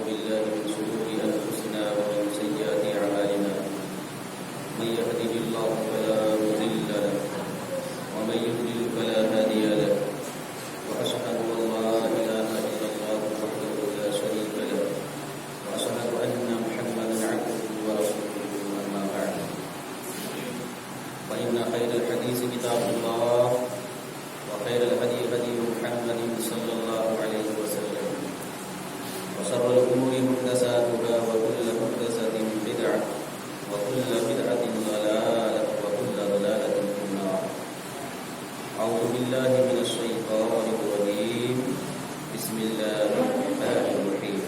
بالله من شرور أنفسنا ومن سيئات أعمالنا من يهده الله فلا مضل له ومن يضلل فلا هادي له وأشهد أن لا إله إلا الله وحده لا شريك له وأشهد أن محمدا عبده ورسوله أما بعد فإن خير الحديث كتاب الله وخير الهدي هدي محمد صلى الله عليه وسلم وشر الأمور محدثاتها وكل محدثة بدعة وكل بدعة ضلالة وكل ضلالة في النار. أعوذ بالله من الشيطان الرجيم. بسم الله الرحمن الرحيم.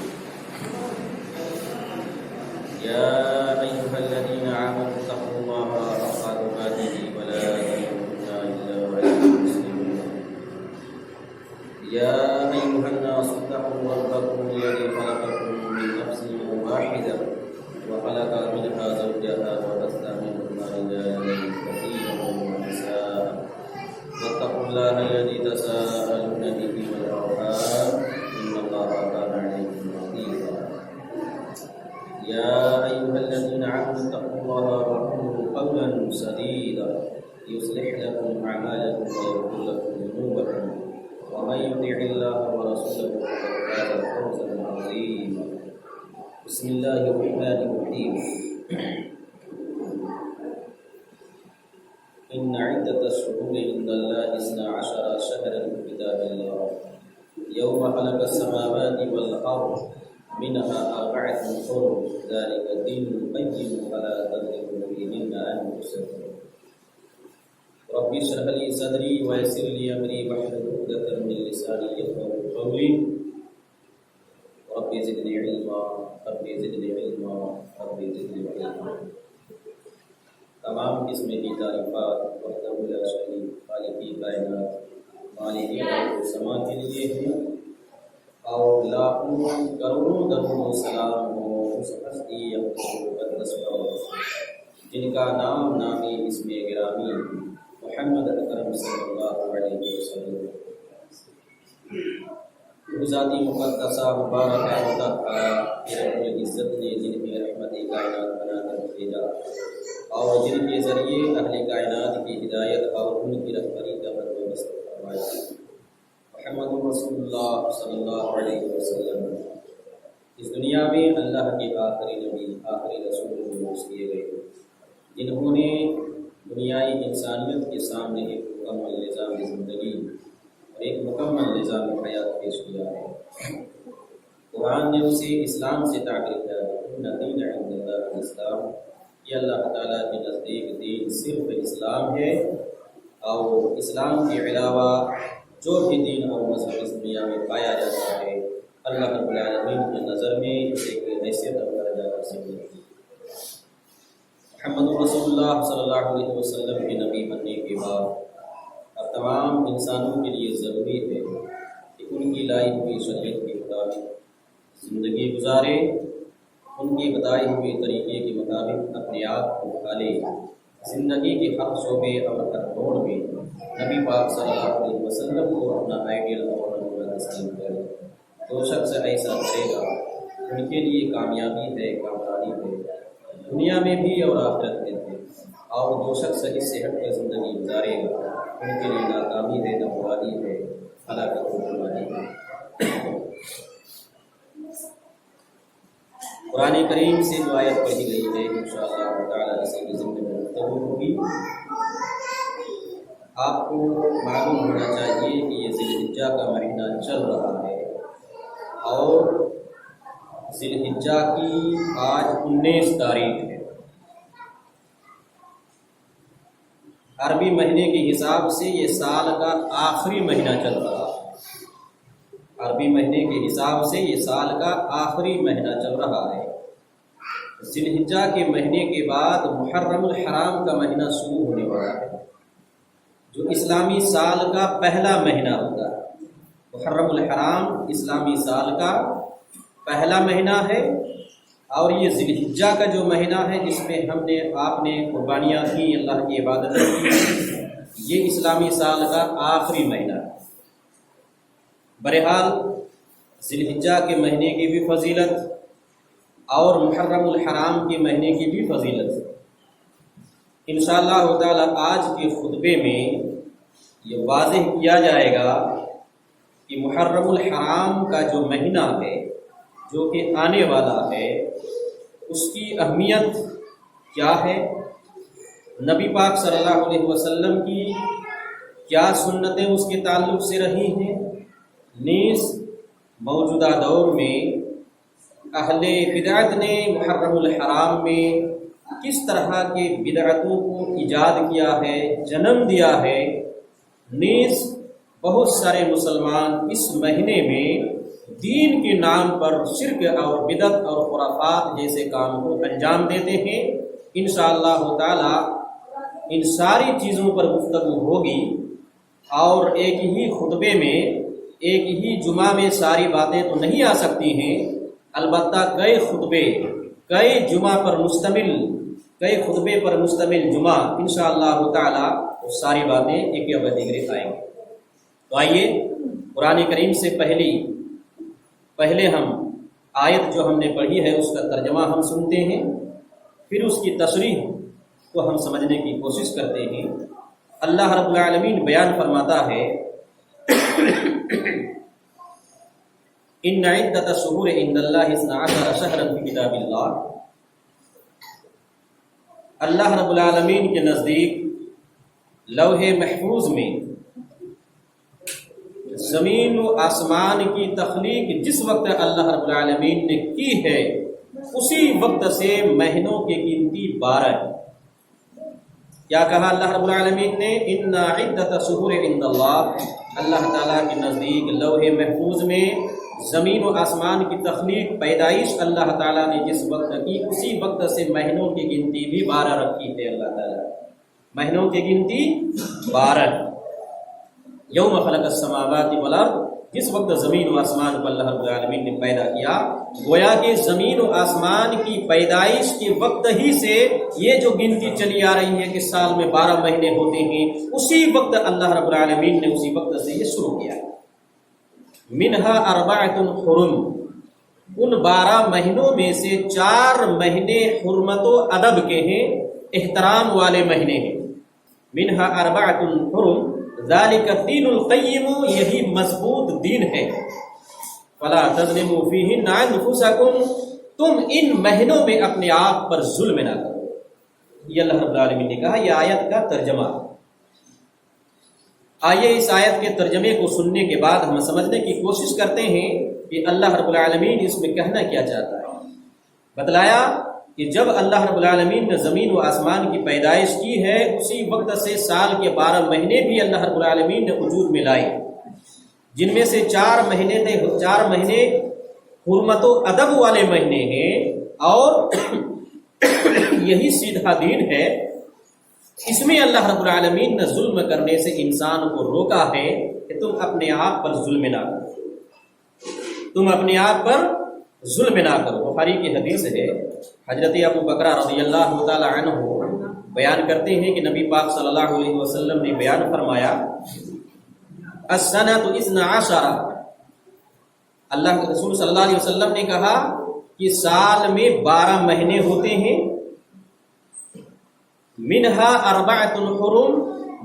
يا أيها الذين آمنوا اتقوا الله حق تقاته ولا تموتن إلا وأنتم مسلمون. يا أيها الناس اتقوا ربكم الذي خلقكم من نفس واحدة وخلق منها زوجها وبث منهما رجالا كثيرا ونساء واتقوا الله الذي تساءلون به والأرحام إن الله كان عليكم رقيبا. يا أيها الذين آمنوا اتقوا الله وقولوا قولا سديدا يصلح لكم أعمالكم ويغفر لكم ذنوبكم ومن يطع الله ورسوله فقد فاز فوزا عظيما. بسم الله الرحمن الرحيم. إن عدة الشهور عند الله 12 شهرا في كتاب الله يوم خلق السماوات والأرض منها 4 حرم ذلك الدين القيم فلا تظلموا فيهن أنفسكم. رب اشرح لي صدري ويسر لي أمري واحلل عقدة من لساني يفقهوا قولي. رب زدني علما رب زدني علما رب زدني علما. تمام قسم کی تعریفات وحدہ لا شریک خالق کائنات مالک سما کے لیے ہیں اور لاکھوں کروڑوں درود و سلام ہو اس ہستی مقدس پر جن کا نام نامی اسم گرامی محمد اکرم صلی اللہ علیہ وسلم. ذاتی مقدسہ مبارکہ مطہرہ رب العزت نے جن کی رحمت کائنات بنا کر بھیجا اور جن کے ذریعے اہل کائنات کی ہدایت اور ان کی رہبری کا بندوبست فرمایا. محمد رسول اللہ صلی اللہ علیہ وسلم اس دنیا میں اللہ کے آخری نبی آخری رسول مبعوث کیے گئے جنہوں نے دنیائی انسانیت کے سامنے ایک مکمل نظام زندگی اور ایک مکمل نظام حیات پیش کیا ہے. قرآن نے اسے اسلام سے تعبیر کیا ہے. ان دین عند اللہ الاسلام، یہ اللہ تعالیٰ کے نزدیک دین صرف اسلام ہے اور اسلام کے علاوہ جو بھی دین اور مذہب اس دنیا میں پایا جاتا ہے اللہ رب العالمین کی نظر میں اسے کوئی حیثیت اور درجہ حاصل نہیں. محمد رسول اللہ صلی اللہ علیہ وسلم کے نبی بننے کے بعد اب تمام انسانوں کے لیے ضروری ہے کہ ان کی لائی ہوئی شریعت کے مطابق زندگی گزارے، ان کی بتائی ہوئی طریقے کے مطابق اپنے آپ کو ڈھالے. زندگی کے ہر شعبے اور ہر موڑ میں نبی پاک صلی اللہ علیہ وسلم کو اپنا آئیڈیل اور نمونہ تسلیم کرے. جو شخص ایسا کرے گا ان کے لیے کامیابی ہے، کامیابی ہے دنیا میں بھی اور آخرت میں بھی. اور جو شخص اس سے ہٹ کر زندگی گزارے گا ان کے لیے ناکامی ہے، ناکامی ہے، ہلاکت و بربادی ہے. قرآن کریم سے جو آیت پڑھی گئی ہے انشاءاللہ تعالیٰ اسی کی ضمن میں گفتگو ہوگی. آپ کو معلوم ہونا چاہیے کہ یہ ذی الحجہ کا مہینہ چل رہا ہے اور ذی الحجہ کی آج 19 تاریخ ہے. عربی مہینے کے حساب سے یہ سال کا آخری مہینہ چل رہا ہے. عربی مہینے کے حساب سے یہ سال کا آخری مہینہ چل رہا ہے. ذی الحجہ کے مہینے کے بعد محرم الحرام کا مہینہ شروع ہونے والا ہے جو اسلامی سال کا پہلا مہینہ ہوتا ہے. محرم الحرام اسلامی سال کا پہلا مہینہ ہے اور یہ ذی الحجہ کا جو مہینہ ہے جس میں ہم نے آپ نے قربانیاں کی، اللہ کی عبادت کی، یہ اسلامی سال کا آخری مہینہ ہے. بہرحال ذی الحجہ کے مہینے کی بھی فضیلت اور محرم الحرام کے مہینے کی بھی فضیلت انشاءاللہ تعالی آج کے خطبے میں یہ واضح کیا جائے گا کہ محرم الحرام کا جو مہینہ ہے جو کہ آنے والا ہے اس کی اہمیت کیا ہے، نبی پاک صلی اللہ علیہ وسلم کی کیا سنتیں اس کے تعلق سے رہی ہیں، نیز موجودہ دور میں اہل بدعت نے محرم الحرام میں کس طرح کے بدعتوں کو ایجاد کیا ہے، جنم دیا ہے، نیز بہت سارے مسلمان اس مہینے میں دین کے نام پر شرک اور بدعت اور خرافات جیسے کام کو انجام دیتے ہیں۔ انشاءاللہ تعالی ان ساری چیزوں پر گفتگو ہوگی اور ایک ہی خطبے میں ایک ہی جمعہ میں ساری باتیں تو نہیں آ سکتی ہیں، البتہ کئی خطبے پر مشتمل جمعہ انشاءاللہ تعالی وہ ساری باتیں ایک یا دیگر آئیں گے۔ تو آئیے قرآن کریم سے پہلے ہم آیت جو ہم نے پڑھی ہے اس کا ترجمہ ہم سنتے ہیں، پھر اس کی تشریح کو ہم سمجھنے کی کوشش کرتے ہیں۔ اللہ رب العالمین بیان فرماتا ہے ان عدۃ الشہور عند اللہ 12 شہرا فی کتاب اللہ، اللہ رب العالمین کے نزدیک لوح محفوظ میں زمین و آسمان کی تخلیق جس وقت اللہ رب العالمین نے کی ہے اسی وقت سے مہینوں کی گنتی 12 ہے۔ کیا کہا اللہ رب العالمین نے؟ ان عدۃ الشہور عند اللہ، اللہ تعالیٰ کے نزدیک لوح محفوظ میں زمین و آسمان کی تخلیق پیدائش اللہ تعالیٰ نے جس وقت کی اسی وقت سے مہینوں کی گنتی بھی 12 رکھی ہے۔ اللہ تعالیٰ مہینوں کی گنتی 12، یوم خلق السماوات والارض، جس وقت زمین و آسمان کو اللہ رب العالمین نے پیدا کیا، گویا کہ زمین و آسمان کی پیدائش کے وقت ہی سے یہ جو گنتی چلی آ رہی ہے کہ سال میں 12 مہینے ہوتے ہیں، اسی وقت اللہ رب العالمین نے اسی وقت سے یہ شروع کیا۔ منہا اربعۃ حرم، ان 12 مہینوں میں سے 4 مہینے حرمت و ادب کے ہیں، احترام والے مہینے ہیں۔ منہا اربعۃ حرم ذالک الدین القیم، یہی مضبوط دین ہے۔ فلا تظلموا فیہن انفسکم، تم ان مہینوں میں اپنے آپ پر ظلم نہ کرو۔ یہ اللہ رب العالمین نے کہا، یہ آیت کا ترجمہ۔ آئیے اس آیت کے ترجمے کو سننے کے بعد ہم سمجھنے کی کوشش کرتے ہیں کہ اللہ رب العالمین اس میں کہنا کیا چاہتا ہے۔ بتلایا کہ جب اللہ رب العالمین نے زمین و آسمان کی پیدائش کی ہے اسی وقت سے سال کے 12 مہینے بھی اللہ رب العالمین نے وجود میں لائے، جن میں سے 4 مہینے حرمت و ادب والے مہینے ہیں، اور یہی سیدھا دین ہے۔ اس میں اللہ رب العالمین نے ظلم کرنے سے انسان کو روکا ہے کہ تم اپنے آپ پر ظلم نہ کرو، تم اپنے آپ پر ظلم نہ کرو۔ بخاری کی حدیث ہے، حضرت ابو بکر رضی اللہ تعالی عنہ بیان کرتے ہیں کہ نبی پاک صلی اللہ علیہ وسلم نے بیان فرمایا، السنۃ 12، اللہ کے رسول صلی اللہ علیہ وسلم نے کہا کہ سال میں 12 مہینے ہوتے ہیں، منہا اربعۃ حرم،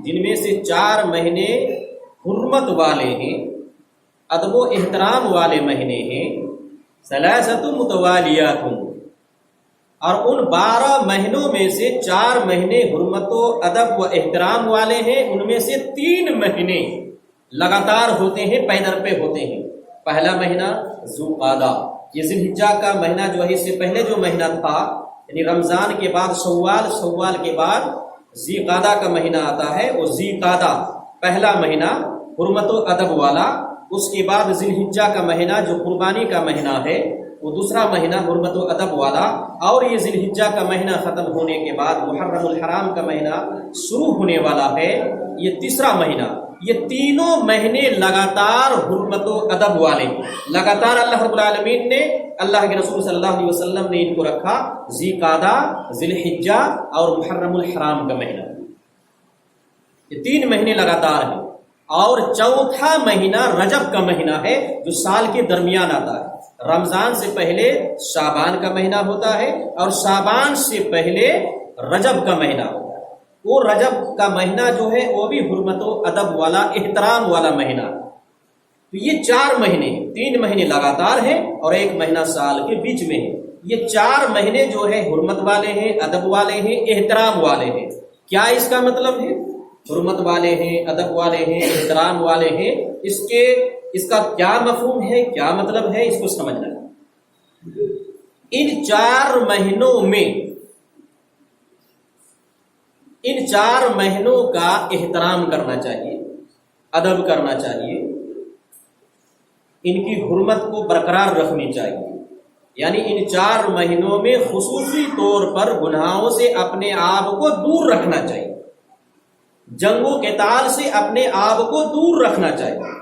جن میں سے 4 مہینے حرمت والے ہیں، ادب و احترام والے مہینے ہیں، ثلاثۃ متوالیات، اور ان 12 مہینوں میں سے 4 مہینے حرمت و ادب و احترام والے ہیں، ان میں سے 3 مہینے لگاتار ہوتے ہیں، پیدر پہ ہوتے ہیں۔ پہلا مہینہ ذوالقعدہ، یہ ذی الحجہ کا مہینہ جو ہے، اس سے پہلے جو مہینہ تھا یعنی رمضان کے بعد شوال کے بعد ذی قعدہ کا مہینہ آتا ہے، اور ذی قعدہ پہلا مہینہ حرمت و ادب والا، اس کے بعد ذی الحجہ کا مہینہ جو قربانی کا مہینہ ہے وہ دوسرا مہینہ حرمت و ادب والا، اور یہ ذی الحجہ کا مہینہ ختم ہونے کے بعد محرم الحرام کا مہینہ شروع ہونے والا ہے، یہ تیسرا مہینہ۔ یہ تینوں مہینے لگاتار حرمت و ادب والے، لگاتار اللہ رب العالمین نے، اللہ کے رسول صلی اللہ علیہ وسلم نے ان کو رکھا، ذی قعدہ، ذی الحجہ اور محرم الحرام کا مہینہ، یہ 3 مہینے لگاتار ہیں۔ اور چوتھا مہینہ رجب کا مہینہ ہے جو سال کے درمیان آتا ہے۔ رمضان سے پہلے شعبان کا مہینہ ہوتا ہے اور شعبان سے پہلے رجب کا مہینہ ہوتا ہے۔ وہ رجب کا مہینہ جو ہے وہ بھی حرمت و ادب والا، احترام والا مہینہ۔ تو یہ 4 مہینے، 3 مہینے لگاتار ہیں اور 1 مہینہ سال کے بیچ میں ہے۔ یہ 4 مہینے جو ہے حرمت والے ہیں، ادب والے ہیں، احترام والے ہیں۔ کیا اس کا مطلب ہے؟ حرمت والے ہیں، ادب والے ہیں، احترام والے ہیں، اس کا کیا مفہوم ہے، کیا مطلب ہے، اس کو سمجھنا ہے۔ ان 4 مہینوں میں، ان 4 مہینوں کا احترام کرنا چاہیے، ادب کرنا چاہیے، ان کی حرمت کو برقرار رکھنی چاہیے۔ یعنی ان 4 مہینوں میں خصوصی طور پر گناہوں سے اپنے آپ کو دور رکھنا چاہیے، جنگ و قتال سے اپنے آپ کو دور رکھنا چاہیے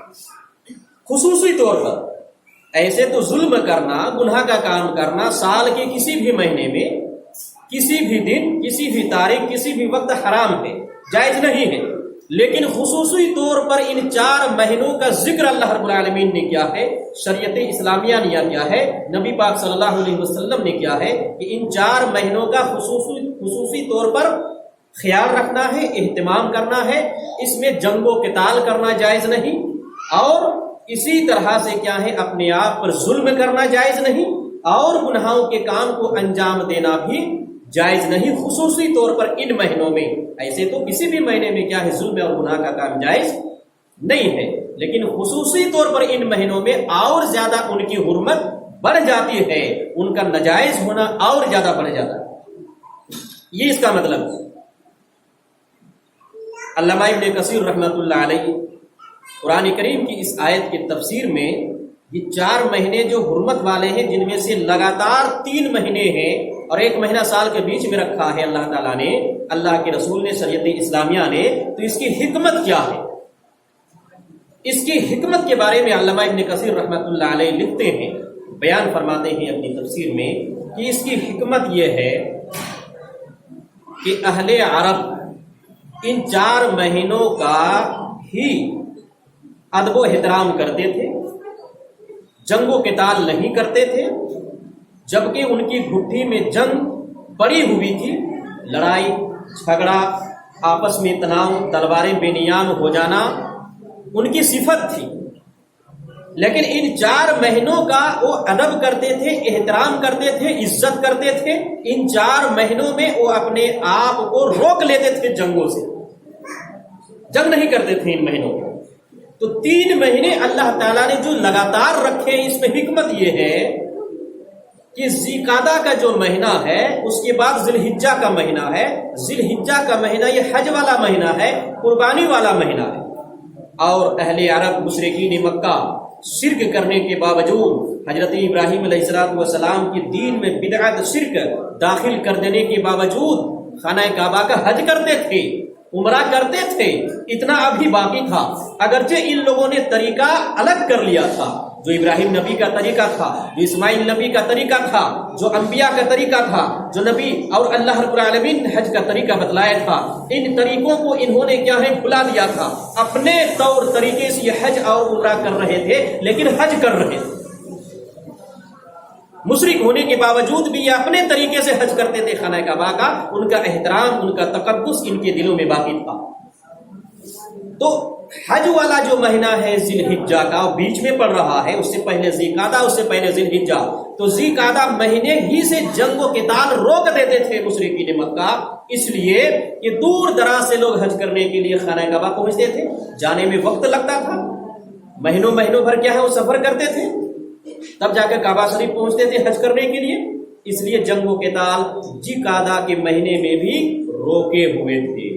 خصوصی طور پر۔ ایسے تو ظلم کرنا، گناہ کا کام کرنا سال کے کسی بھی مہینے میں، کسی بھی دن، کسی بھی تاریخ، کسی بھی وقت حرام ہے، جائز نہیں ہے۔ لیکن خصوصی طور پر ان 4 مہینوں کا ذکر اللہ رب العالمین نے کیا ہے، شریعت اسلامیہ نے کیا ہے، نبی پاک صلی اللہ علیہ وسلم نے کیا ہے کہ ان 4 مہینوں کا خصوصی طور پر خیال رکھنا ہے، اہتمام کرنا ہے۔ اس میں جنگ و قتال کرنا جائز نہیں، اور اسی طرح سے کیا ہے، اپنے آپ پر ظلم کرنا جائز نہیں، اور گناہوں کے کام کو انجام دینا بھی جائز نہیں خصوصی طور پر ان مہینوں میں۔ ایسے تو کسی بھی مہینے میں کیا ہے، ظلم اور گناہ کا کام جائز نہیں ہے، لیکن خصوصی طور پر ان مہینوں میں اور زیادہ ان کی حرمت بڑھ جاتی ہے، ان کا ناجائز ہونا اور زیادہ بڑھ جاتا ہے۔ یہ اس کا مطلب ہے۔ علامہ ابن کثیر رحمۃ اللہ علیہ قرآن کریم کی اس آیت کی تفسیر میں یہ 4 مہینے جو حرمت والے ہیں، جن میں سے لگاتار 3 مہینے ہیں اور 1 مہینہ سال کے بیچ میں رکھا ہے اللہ تعالیٰ نے، اللہ کے رسول نے، شریعت اسلامیہ نے، تو اس کی حکمت کیا ہے؟ اس کی حکمت کے بارے میں علامہ ابن کثیر رحمۃ اللہ علیہ لکھتے ہیں، بیان فرماتے ہیں اپنی تفسیر میں کہ اس کی حکمت یہ ہے کہ اہل عرب ان 4 مہینوں کا ہی ادب و احترام کرتے تھے، جنگ و قتال نہیں کرتے تھے، جبکہ ان کی گھٹی میں جنگ پڑی ہوئی تھی، لڑائی جھگڑا، آپس میں تناؤ، تلواریں بے نیام ہو جانا ان کی صفت تھی۔ لیکن ان 4 مہینوں کا وہ ادب کرتے تھے، احترام کرتے تھے، عزت کرتے تھے۔ ان 4 مہینوں میں وہ اپنے آپ کو روک لیتے تھے، جنگوں سے جنگ نہیں کرتے تھے ان مہینوں میں۔ تو 3 مہینے اللہ تعالیٰ نے جو لگاتار رکھے، اس میں حکمت یہ ہے کہ ذی قعدہ کا جو مہینہ ہے، اس کے بعد ذی الحجہ کا مہینہ ہے۔ ذی الحجہ کا مہینہ یہ حج والا مہینہ ہے، قربانی والا مہینہ ہے۔ اور اہل عرب مشرکین مکہ شرک کرنے کے باوجود، حضرت ابراہیم علیہ السلام کی دین میں بدعت شرک داخل کر دینے کے باوجود خانہ کعبہ کا حج کرتے تھے، عمرہ کرتے تھے۔ اتنا ابھی باقی تھا، اگرچہ ان لوگوں نے طریقہ الگ کر لیا تھا، جو ابراہیم نبی کا طریقہ تھا، جو اسماعیل نبی کا طریقہ تھا، جو انبیاء کا طریقہ تھا، جو نبی اور اللہ رب العالمین نے حج کا طریقہ بتلایا تھا، ان طریقوں کو انہوں نے کیا ہے، بھلا دیا تھا۔ اپنے طور طریقے سے یہ حج اور عمرہ کر رہے تھے، لیکن حج کر رہے تھے، مشرک ہونے کے باوجود بھی یہ اپنے طریقے سے حج کرتے تھے خانہ کعبہ کا۔ ان کا احترام، ان کا تقدس ان کے دلوں میں باقی تھا۔ تو حج والا جو مہینہ ہے ذی الحجہ کا، بیچ میں پڑ رہا ہے، اس سے پہلے ذی قعدہ، اس سے پہلے ذی الحجہ، تو ذی قعدہ مہینے ہی سے جنگ و قتال روک دیتے تھے مشرکین مکہ، اس لیے کہ دور دراز سے لوگ حج کرنے کے لیے خانہ کعبہ پہنچتے تھے، جانے میں وقت لگتا تھا، مہینوں بھر کیا ہے وہ سفر کرتے تھے، تب جا کر کعبہ شریف پہنچتے تھے حج کرنے کے لیے۔ اس لیے جنگ و قتال ذی قعدہ کے مہینے میں بھی روکے ہوئے تھے۔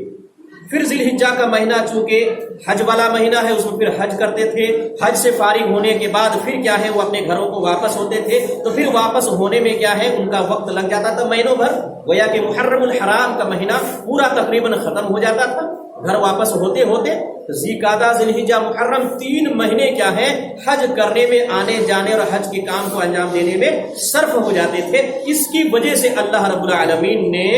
پھر ذی الحجہ کا مہینہ چونکہ حج والا مہینہ ہے، اس میں پھر حج کرتے تھے، حج سے فارغ ہونے کے بعد پھر کیا ہے وہ اپنے گھروں کو واپس ہوتے تھے، تو پھر واپس ہونے میں کیا ہے ان کا وقت لگ جاتا تھا مہینوں بھر، گویا کہ محرم الحرام کا مہینہ پورا تقریباً ختم ہو جاتا تھا، گھر واپس ہوتے ہوتے ذی قعدہ، ذی الحجہ، محرم 3 مہینے کیا ہے حج کرنے میں، آنے جانے اور حج کے کام کو انجام دینے میں صرف ہو جاتے تھے۔ اس کی وجہ سے اللہ رب العالمین نے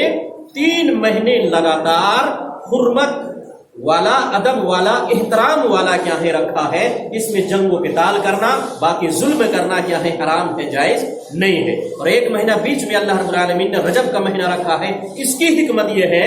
3 مہینے لگاتار حرمت والا ادب والا احترام والا کیا ہے رکھا ہے، اس میں جنگ و قتال کرنا، باقی ظلم کرنا کیا ہے حرام ہے، جائز نہیں ہے۔ اور ایک مہینہ بیچ میں اللہ رب العالمین نے رجب کا مہینہ رکھا ہے، اس کی حکمت یہ ہے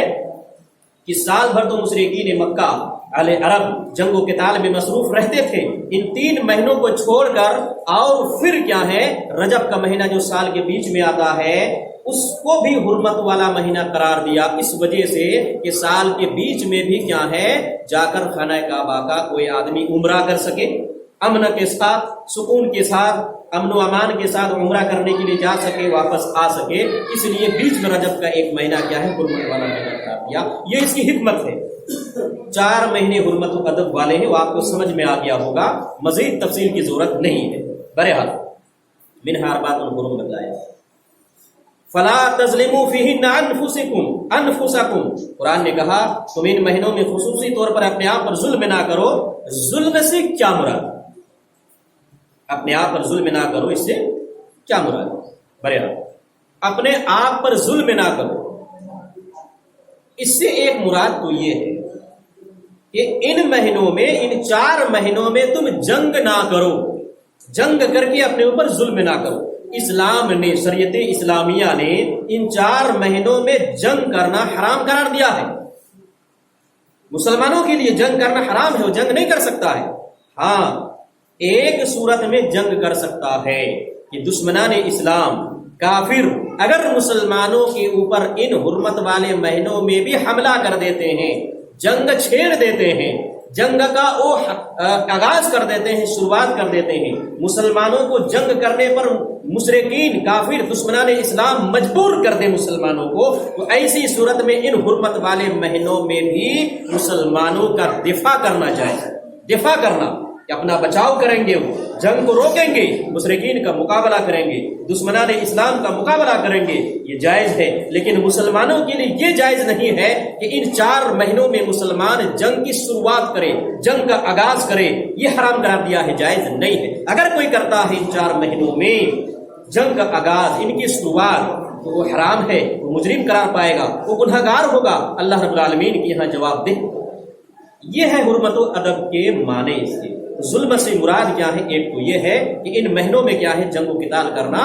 کہ سال بھر تو مشرکین مکہ اہل عرب جنگ و قتال میں مصروف رہتے تھے، ان 3 مہینوں کو چھوڑ کر اور پھر کیا ہے رجب کا مہینہ جو سال کے بیچ میں آتا ہے اس کو بھی حرمت والا مہینہ قرار دیا، اس وجہ سے کہ سال کے بیچ میں بھی کیا ہے جا کر خانہ کعبہ کا کوئی آدمی عمرہ کر سکے، امن کے ساتھ سکون کے ساتھ امن و امان کے ساتھ عمرہ کرنے کے لیے جا سکے، واپس آ سکے، اس لیے بیچ میں رجب کا ایک مہینہ کیا ہے حرمت والا مہینہ قرار دیا۔ یہ اس کی حکمت ہے۔ 4 مہینے حرمت و ادب والے ہیں، وہ آپ کو سمجھ میں آ گیا ہوگا، مزید تفصیل کی ضرورت نہیں ہے۔ بہرحال منہا اربعۃ حرم بتلایا، فلا تظلموا فیہن انفسکم، قرآن نے کہا تم ان مہینوں میں خصوصی طور پر اپنے آپ پر ظلم نہ کرو۔ ظلم سے کیا مراد؟ اپنے آپ پر ظلم نہ کرو، اس سے کیا مراد؟ بہرحال اپنے آپ پر ظلم نہ کرو، اس سے ایک مراد تو یہ ہے کہ ان مہینوں میں، ان 4 مہینوں میں تم جنگ نہ کرو، جنگ کر کے اپنے اوپر ظلم نہ کرو۔ اسلام نے، شریعت اسلامیہ نے ان 4 مہینوں میں جنگ کرنا حرام قرار دیا ہے۔ مسلمانوں کے لیے جنگ کرنا حرام ہے، وہ جنگ نہیں کر سکتا ہے۔ ہاں ایک صورت میں جنگ کر سکتا ہے کہ دشمنان اسلام کافر اگر مسلمانوں کے اوپر ان حرمت والے مہینوں میں بھی حملہ کر دیتے ہیں، جنگ چھیڑ دیتے ہیں، جنگ کا وہ آغاز کر دیتے ہیں، شروعات کر دیتے ہیں، مسلمانوں کو جنگ کرنے پر مشرکین کافر دشمنان اسلام مجبور کر دیں مسلمانوں کو، تو ایسی صورت میں ان حرمت والے مہینوں میں بھی مسلمانوں کا دفاع کرنا چاہیے۔ دفاع کرنا کہ اپنا بچاؤ کریں گے، جنگ کو روکیں گے، مشرکین کا مقابلہ کریں گے، دشمنان اسلام کا مقابلہ کریں گے، یہ جائز ہے۔ لیکن مسلمانوں کے لیے یہ جائز نہیں ہے کہ ان 4 مہینوں میں مسلمان جنگ کی شروعات کرے، جنگ کا آغاز کرے، یہ حرام قرار دیا ہے، جائز نہیں ہے۔ اگر کوئی کرتا ہے ان 4 مہینوں میں جنگ کا آغاز، ان کی شروعات، تو وہ حرام ہے، وہ مجرم قرار پائے گا، وہ گنہگار ہوگا، اللہ رب العالمین کی یہاں جواب دہ۔ یہ ہے حرمت و ادب کے معنی۔ اس کے ظلم سے مراد کیا ہے؟ ایک تو یہ ہے کہ ان مہینوں میں کیا ہے جنگ و قتال کرنا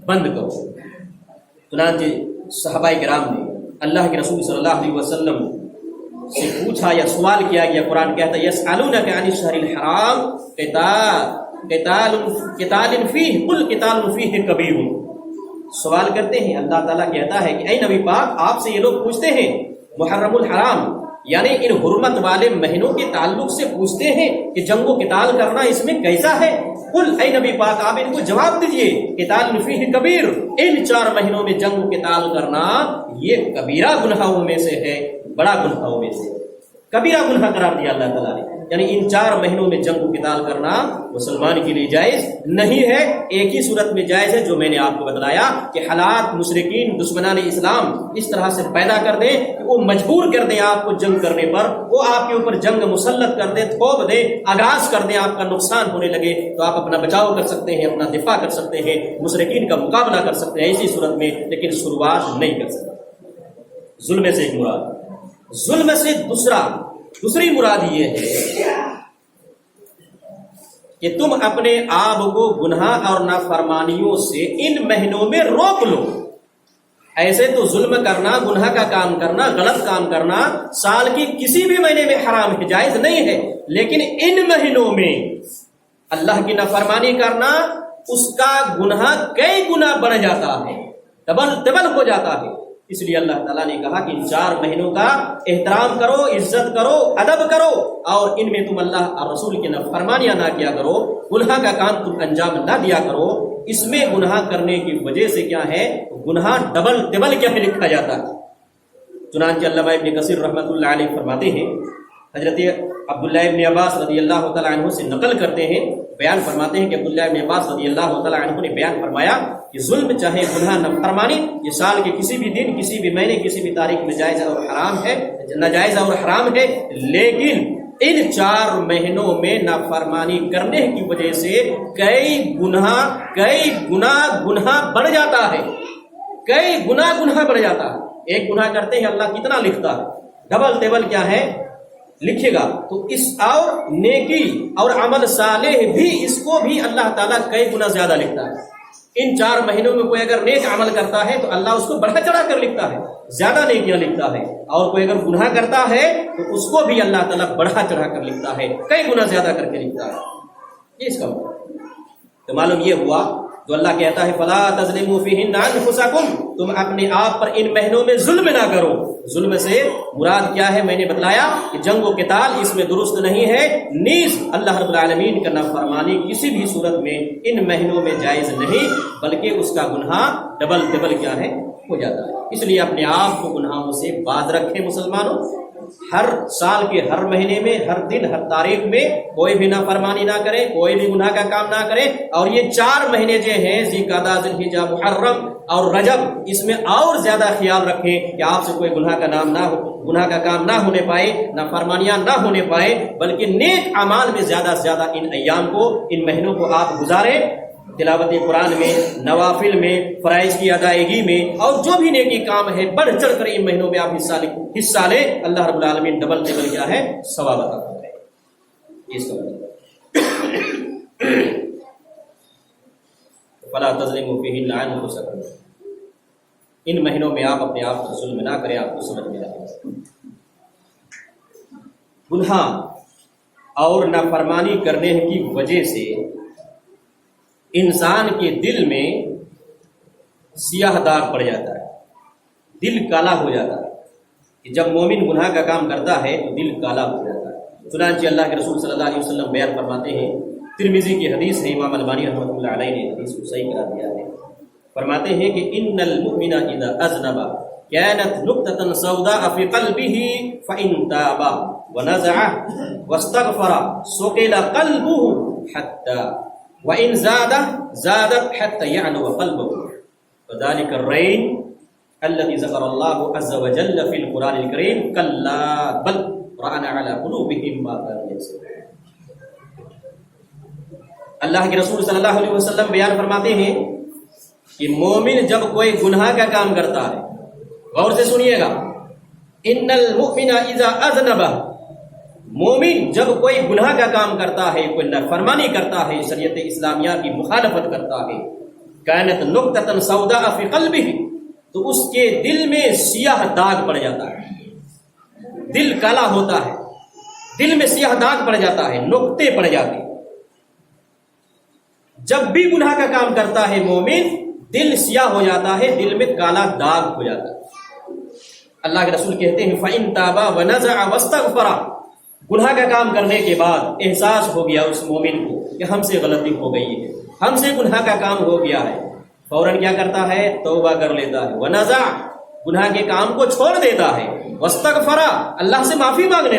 بند کرو۔ چنانچہ صحابہ کرام نے اللہ کے رسول صلی اللہ علیہ وسلم سے پوچھا یا سوال کیا گیا، قرآن کہتا ہے یسألونک عن الشہر الحرام قتال فیہ قل قتال فیہ کبیر، سوال کرتے ہیں، اللہ تعالیٰ کہتا ہے کہ اے نبی پاک آپ سے یہ لوگ پوچھتے ہیں محرم الحرام یعنی ان حرمت والے مہینوں کے تعلق سے پوچھتے ہیں کہ جنگ و قتال کرنا اس میں کیسا ہے؟ قل اے نبی پاک آپ ان کو جواب دیجئے قتال فیہ کبیر، ان 4 مہینوں میں جنگ و قتال کرنا یہ کبیرہ گناہوں میں سے ہے، بڑا گناہوں میں سے کبیرہ گناہ قرار دیا اللہ تعالیٰ نے۔ یعنی ان 4 مہینوں میں جنگ و قتال کرنا مسلمان کے لیے جائز نہیں ہے۔ ایک ہی صورت میں جائز ہے جو میں نے آپ کو بتلایا کہ حالات مشرکین دشمنان اسلام اس طرح سے پیدا کر دیں کہ وہ مجبور کر دیں آپ کو جنگ کرنے پر، وہ آپ کے اوپر جنگ مسلط کر دیں، تھوپ دیں، آغاز کر دیں، آپ کا نقصان ہونے لگے، تو آپ اپنا بچاؤ کر سکتے ہیں، اپنا دفاع کر سکتے ہیں، مشرکین کا مقابلہ کر سکتے ہیں ایسی صورت میں، لیکن شروعات نہیں کر سکتے۔ ظلم سے ایک مراد، ظلم سے دوسری مراد یہ ہے کہ تم اپنے آپ کو گناہ اور نافرمانیوں سے ان مہینوں میں روک لو۔ ایسے تو ظلم کرنا، گناہ کا کام کرنا، غلط کام کرنا سال کی کسی بھی مہینے میں حرام ہے، جائز نہیں ہے، لیکن ان مہینوں میں اللہ کی نافرمانی کرنا اس کا گناہ کئی گنا بڑھ جاتا ہے، ڈبل ہو جاتا ہے۔ اس لیے اللہ تعالیٰ نے کہا کہ ان 4 مہینوں کا احترام کرو، عزت کرو، ادب کرو، اور ان میں تم اللہ اور رسول کی نافرمانیاں نہ کیا کرو، گناہ کا کام تم انجام نہ دیا کرو۔ اس میں گناہ کرنے کی وجہ سے کیا ہے گناہ ڈبل کیا ہے لکھا جاتا ہے۔ چنانچہ علامہ ابن کثیر رحمۃ اللہ علیہ فرماتے ہیں، حضرت عبداللہ ابن عباس رضی اللہ تعالیٰ عنہ سے نقل کرتے ہیں، بیان فرماتے ہیں کہ عبداللہ ابن عباس رضی اللہ تعالیٰ عنہ نے بیان فرمایا کہ ظلم چاہے گناہ نافرمانی یہ سال کے کسی بھی دن، کسی بھی مہینے، کسی بھی تاریخ میں جائز اور حرام ہے، ناجائز اور حرام ہے، لیکن ان 4 مہینوں میں نافرمانی کرنے کی وجہ سے کئی گناہ بڑھ جاتا ہے، کئی گناہ بڑھ جاتا ہے۔ ایک گناہ کرتے ہیں اللہ کتنا لکھتا ہے، ڈبل کیا ہے لکھے گا تو اس اور نیکی اور عمل صالح بھی اس کو بھی اللہ تعالیٰ کئی گنا زیادہ لکھتا ہے۔ ان 4 مہینوں میں کوئی اگر نیک عمل کرتا ہے تو اللہ اس کو بڑھا چڑھا کر لکھتا ہے، زیادہ نیکیاں لکھتا ہے، اور کوئی اگر گناہ کرتا ہے تو اس کو بھی اللہ تعالیٰ بڑھا چڑھا کر لکھتا ہے، کئی گنا زیادہ کر کے لکھتا ہے۔ یہ اس کا مطلب۔ تو معلوم یہ ہوا جو اللہ کہتا ہے فلا تظلموا فیہن انفسکم، تم اپنے آپ پر ان مہینوں میں ظلم نہ کرو۔ ظلم سے مراد کیا ہے؟ میں نے بتلایا کہ جنگ و قتال اس میں درست نہیں ہے، نیز اللہ رب العالمین کا نافرمانی کسی بھی صورت میں ان مہینوں میں جائز نہیں، بلکہ اس کا گناہ ڈبل کیا ہے؟ ہو جاتا ہے۔ اس لیے اپنے آپ کو گناہوں سے باز رکھیں مسلمانوں۔ ہر سال کے ہر مہینے میں، ہر دن، ہر تاریخ میں کوئی بھی نافرمانی نہ کریں، کوئی بھی گناہ کا کام نہ کریں۔ اور یہ 4 مہینے جو ہیں ذوالقعدہ، ذوالحجہ، محرم اور رجب، اس میں اور زیادہ خیال رکھیں کہ آپ سے کوئی گناہ کا کام نہ ہونے پائے، نافرمانیاں نہ ہونے پائے، بلکہ نیک اعمال میں زیادہ سے زیادہ ان ایام کو، ان مہینوں کو آپ گزاریں، تلاوت قرآن میں، نوافل میں، فرائض کی ادائیگی میں، اور جو بھی نیکی کام ہے بڑھ چڑھ کر ان مہینوں میں آپ حصہ لیں۔ اللہ رب العالمین ڈبل کیا ہے؟ ثواب عطا کرتا ہے۔ اس کا مطلب فلا تظلموا فیہن انفسکم، ان مہینوں میں آپ اپنے آپ کو ظلم نہ کریں۔ آپ کو سمجھ میں آئے گناہ اور نافرمانی کرنے کی وجہ سے انسان کے دل میں سیاہ داغ پڑ جاتا ہے، دل کالا ہو جاتا ہے۔ کہ جب مومن گناہ کا کام کرتا ہے تو دل کالا ہو جاتا ہے۔ چنانچہ اللہ کے رسول صلی اللہ علیہ وسلم بیان فرماتے ہیں، ترمذی کی حدیث ہے، امام البانی رحمۃ اللہ علیہ نے حدیث کو صحیح قرار دیا ہے۔ فرماتے ہیں کہ ان المؤمن اذا اذنب كانت نقطة سوداء في قلبه فإن تاب ونزع واستغفر سقل قلبه حتى وَإِن زَادَتْ حَتَّى يَعْلُوَ قَلْبُهُ فَذَلِكَ الرَّيْنُ الَّذِي ذَكَرَ اللَّهُ عَزَّ وَجَلَّ فِي الْقُرْآنِ الْكَرِيمِ كَلَّا بَلْ رَانَ عَلَى قُلُوبِهِمْ مَا كَانُوا يَكْسِبُونَ۔ اللہ کے رسول صلی اللہ علیہ وسلم بیان فرماتے ہیں کہ مومن جب کوئی گناہ کا کام کرتا ہے، غور سے سنیے گا، ان المؤمن اذا اذنب، مومن جب کوئی گناہ کا کام کرتا ہے، کوئی نافرمانی کرتا ہے، شریعت اسلامیہ کی مخالفت کرتا ہے، کانت نقطۃ سوداء فی قلبہ، تو اس کے دل میں سیاہ داغ پڑ جاتا ہے، دل کالا ہوتا ہے، دل میں سیاہ داغ پڑ جاتا ہے، نقطے پڑ جاتے ہیں۔ جب بھی گناہ کا کام کرتا ہے مومن، دل سیاہ ہو جاتا ہے، دل میں کالا داغ ہو جاتا ہے۔ اللہ کے رسول کہتے ہیں فَإِن تَابَ وَنَزَعَ وَاسْتَغْفَرَ، گناہ کا کام کرنے کے بعد احساس ہو گیا اس مومن کو کہ ہم سے غلطی ہو گئی ہے، ہم سے گناہ کا کام ہو گیا ہے، فوراً کیا کرتا ہے؟ توبہ کر لیتا ہے، ونزع، گناہ کے کام کو چھوڑ دیتا ہے، واستغفر، اللہ سے معافی مانگنے